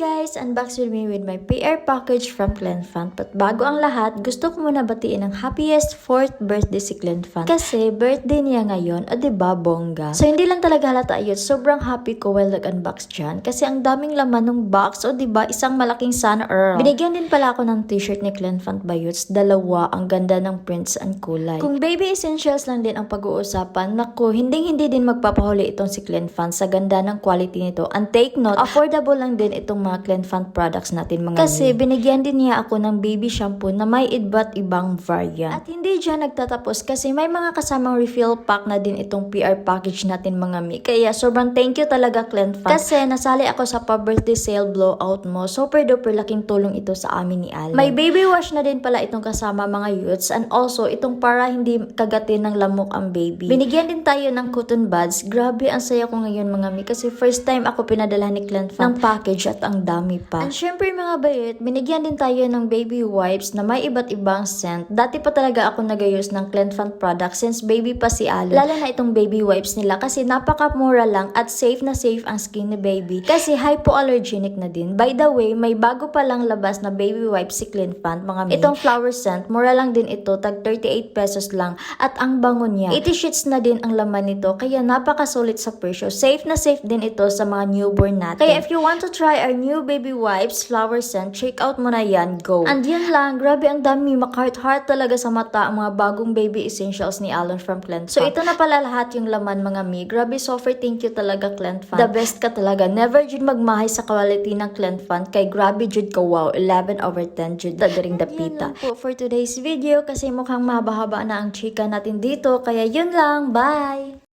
guys! Unbox with me with my PR package from Clenfant. But bago ang lahat, gusto ko muna batiin ang happiest 4th birthday si Clenfant. Kasi birthday niya ngayon, o diba bongga? So hindi lang talaga halata ayun, sobrang happy ko while nag-unbox dyan. Kasi ang daming laman ng box, o diba isang malaking Sana Earl. Binigyan din pala ako ng t-shirt ni Clenfant Bayuts, dalawa, ang ganda ng prints and kulay. Kung baby essentials lang din ang pag-uusapan, naku, hindi din magpapahuli itong si Clenfant sa ganda ng quality nito. And take note, affordable lang din itong mga Clenfant products natin mga Kasi binigyan din niya ako ng baby shampoo na may iba't ibang variant. At hindi dyan nagtatapos kasi may mga kasamang refill pack na din itong PR package natin mga mi. Kaya sobrang thank you talaga Clenfant. Kasi nasali ako sa pa-birthday sale blowout mo. Super duper laking tulong ito sa amin ni Alan. May baby wash na din pala itong kasama mga youths and also itong para hindi kagatin ng lamok ang baby. Binigyan din tayo ng cotton buds. Grabe ang saya ko ngayon mga mi kasi first time ako pinadala ni Clenfant ng package at ang dami pa. And syempre mga bayit, binigyan din tayo ng baby wipes na may iba't ibang scent. Dati pa talaga ako nagayos ng Clenfant product since baby pa si Alan. Lalo na itong baby wipes nila kasi napakamura lang at safe na safe ang skin ni baby kasi hypoallergenic na din. By the way, may bago pa lang labas na baby wipes si Clenfant mga mi. Itong flower scent, mura lang din ito, tag 38 pesos lang at ang bango niya. 80 sheets na din ang laman nito kaya napakasulit sa presyo. Safe na safe din ito sa mga newborn natin. Kaya if you want to try our new baby wipes flower scent, check out mo na yan, go. And yun lang, grabe ang dami, makart-heart talaga sa mata ang mga bagong baby essentials ni Alan from Clenfant. So ito na pala lahat yung laman mga mi. Grabe super thank you talaga Clenfant. The best ka talaga. Never jud magmahay sa quality ng Clenfant kay grabe jud ka wow. 11 over 10 jud dadaring dapita. Yun lang po for today's video kasi mukhang mahaba-haba na ang chika natin dito. Kaya yun lang, bye!